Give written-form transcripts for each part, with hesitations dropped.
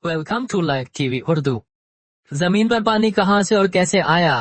Welcome to live TV Urdu. जमीन पर पानी कहां से और कैसे आया?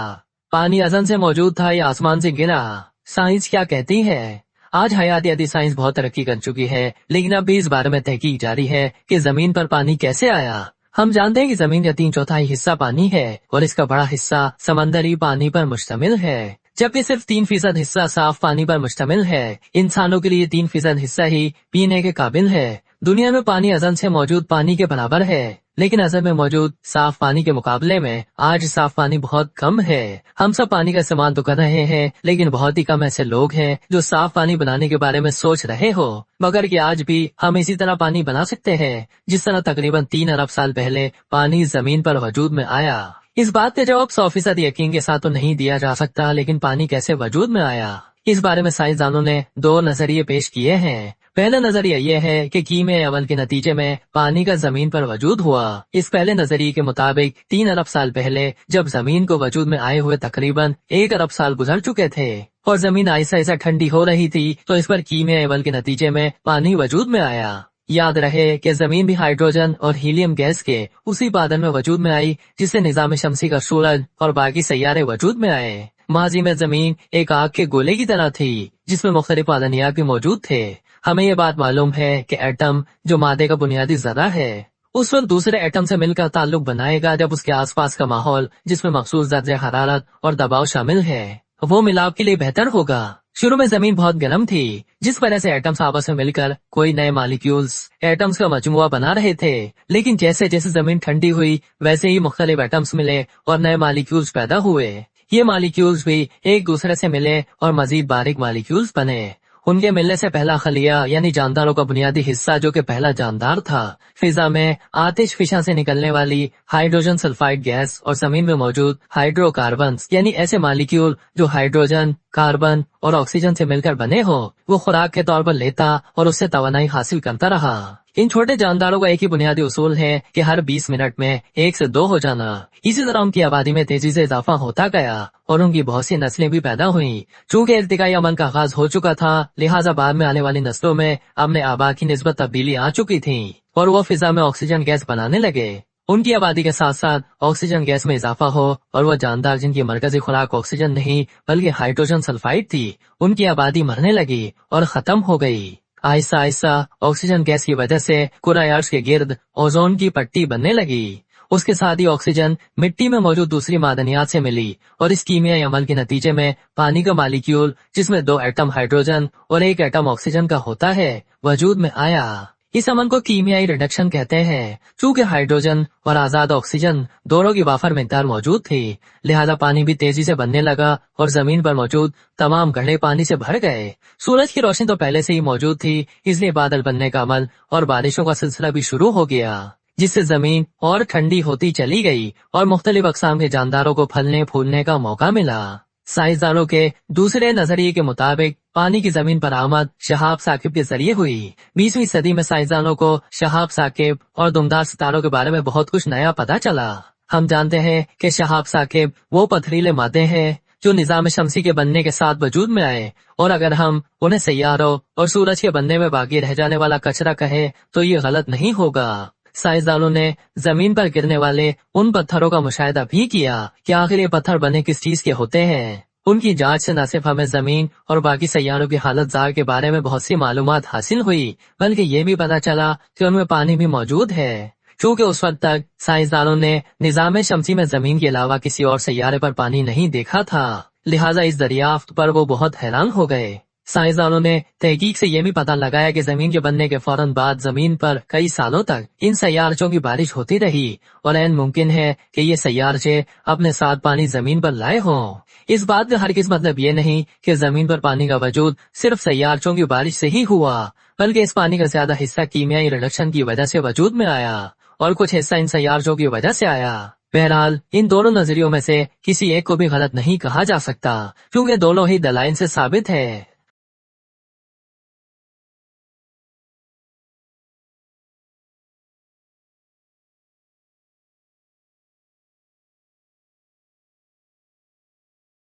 पानी अज़ल से मौजूद था या आसमान से गिरा? साइंस क्या कहती है? आज हयातियाती साइंस बहुत तरक्की कर चुकी है, लेकिन अब भी इस बारे में तहकीक जारी है कि जमीन पर पानी कैसे आया। हम जानते हैं कि जमीन का 3/4 हिस्सा पानी है और इसका बड़ा हिस्सा समंदरी पानी पर मुश्तमिल है, जबकि सिर्फ 3% हिस्सा साफ पानी पर मुश्तमिल है। इंसानों के लिए 3% हिस्सा ही पीने के काबिल है। दुनिया में पानी अज़ल से मौजूद पानी के बराबर है, लेकिन अज़ल में मौजूद साफ पानी के मुकाबले में आज साफ पानी बहुत कम है। हम सब पानी का इस्तेमाल तो कर रहे हैं, लेकिन बहुत ही कम ऐसे लोग हैं जो साफ पानी बनाने के बारे में सोच रहे हो। मगर कि आज भी हम इसी तरह पानी बना सकते हैं जिस तरह तकरीबन 3 अरब साल पहले पानी जमीन पर वजूद में आया। इस बात का जवाब 100% यकीन के साथ तो नहीं दिया जा सकता, लेकिन पानी कैसे वजूद में आया, इस बारे में साइंसदानों ने 2 नजरिए पेश किए हैं। पहला नजरिया यह है कि कीमे अमल के नतीजे में पानी का जमीन पर वजूद हुआ। इस पहले नजरिए के मुताबिक 3 अरब साल पहले जब जमीन को वजूद में आए हुए तकरीबन 1 अरब साल गुजर चुके थे और जमीन ऐसा ऐसा ठंडी हो रही थी, तो इस पर कीमे अमल के नतीजे में पानी वजूद में आया। याद रहे कि जमीन भी हाइड्रोजन और हीलियम गैस के उसी बादल में वजूद में आई जिससे निजाम शमसी का सूरज और बाकी सैयारे वजूद में आए। माजी में जमीन एक आग के गोले की तरह थी जिसमें मुख्तलिफ मादनियात भी मौजूद थे। हमें ये बात मालूम है कि एटम जो मादे का बुनियादी जरा है उस वक्त दूसरे एटम से मिलकर ताल्लुक बनाएगा जब उसके आसपास का माहौल जिसमें मखसूस दर्जे हरारत और दबाव शामिल है वो मिलाप के लिए बेहतर होगा। शुरू में जमीन बहुत गर्म थी, जिस वजह से एटम्स आपस में मिलकर कोई नए मॉलिक्यूल्स एटम्स का मजमुआ बना रहे थे। लेकिन जैसे जैसे जमीन ठंडी हुई वैसे ही मुख्तलिफ एटम्स मिले और नए मॉलिक्यूल्स पैदा हुए। ये मॉलिक्यूल्स भी एक दूसरे से मिले और मजीद बारीक मॉलिक्यूल्स बने। उनके मिलने से पहला खलिया यानी जानदारों का बुनियादी हिस्सा जो कि पहला जानदार था, फिजा में आतिश फिशा से निकलने वाली हाइड्रोजन सल्फाइड गैस और जमीन में मौजूद हाइड्रोकार्बन यानी ऐसे मॉलिक्यूल जो हाइड्रोजन, कार्बन और ऑक्सीजन से मिलकर बने हो, वो खुराक के तौर पर लेता और उससे तवानाई हासिल करता रहा। इन छोटे जानदारों का एक ही बुनियादी उसूल है कि हर 20 मिनट में 1 से 2 हो जाना। इसी तरह उनकी आबादी में तेजी से इजाफा होता गया और उनकी बहुत सी नस्लें भी पैदा हुई। चूंकि इर्तिकाई अमल का आगाज हो चुका था, लिहाजा बाद में आने वाली नस्लों में अपने आबा की निस्बत तब्दीली आ चुकी थी और वो फिजा में ऑक्सीजन गैस बनाने लगे। उनकी आबादी के साथ साथ ऑक्सीजन गैस में इजाफा हो और वह जानदार जिनकी मरकजी खुराक ऑक्सीजन नहीं बल्कि हाइड्रोजन सल्फाइड थी, उनकी आबादी मरने लगी और खत्म हो गई। आहिस्ता आहिस्ता ऑक्सीजन गैस की वजह से कुराए अर्श के गिर्द ओजोन की पट्टी बनने लगी। उसके साथ ही ऑक्सीजन मिट्टी में मौजूद दूसरी मादनियात से मिली और इस कीमियाई अमल के नतीजे में पानी का मॉलिक्यूल जिसमें 2 एटम हाइड्रोजन और 1 एटम ऑक्सीजन का होता है वजूद में आया। इस अमल को कीमियाई रिडक्शन कहते हैं। चूंकि हाइड्रोजन और आजाद ऑक्सीजन दोनों की वाफर मिकदार मौजूद थी, लिहाजा पानी भी तेजी से बनने लगा और जमीन पर मौजूद तमाम घड़े पानी से भर गए। सूरज की रोशनी तो पहले से ही मौजूद थी, इसलिए बादल बनने का अमल और बारिशों का सिलसिला भी शुरू हो गया, जिससे जमीन और ठंडी होती चली गई और मुख्तलिफ अक़साम के जानदारों को फलने फूलने का मौका मिला। साइंसदानों के दूसरे नजरिए के मुताबिक पानी की जमीन पर आमद शहाब साकिब के जरिए हुई। 20वीं सदी में साइंसदानों को शहाब साकिब और दुमदार सितारों के बारे में बहुत कुछ नया पता चला। हम जानते हैं कि शहाब साकिब वो पथरीले मादे हैं जो निजाम शमसी के बनने के साथ वजूद में आए, और अगर हम उन्हें सैयारों और सूरज के बनने में बाकी रह जाने वाला कचरा कहें तो ये गलत नहीं होगा। साइंसदानों ने जमीन पर गिरने वाले उन पत्थरों का मुशाहिदा भी किया कि आखिर ये पत्थर बने किस चीज के होते हैं। उनकी जांच से न सिर्फ हमें जमीन और बाकी सैयारों की हालत जार के बारे में बहुत सी मालूमात हासिल हुई, बल्कि ये भी पता चला कि उनमें पानी भी मौजूद है। क्योंकि उस वक्त तक साइंसदानों ने निजाम शमसी में जमीन के अलावा किसी और सैयारे पर पानी नहीं देखा था, लिहाजा इस दरियाफ्त पर वो बहुत हैरान हो गए। साइंसदानों ने तहकीक से यह भी पता लगाया कि जमीन के बनने के फौरन बाद जमीन पर कई सालों तक इन सैयारचों की बारिश होती रही और ऐन मुमकिन है कि ये सैयारचे अपने साथ पानी जमीन पर लाए हों। इस बात का हरगिज़ मतलब ये नहीं कि जमीन पर पानी का वजूद सिर्फ सैयारचों की बारिश से ही हुआ, बल्कि इस पानी का ज्यादा हिस्सा कीमियाई रिडक्शन की वजह से वजूद में आया और कुछ हिस्सा इन सैयारचों की वजह से आया। बहरहाल इन दोनों नजरियों में से किसी एक को भी गलत नहीं कहा जा सकता, क्योंकि दोनों ही दलाइल से साबित है।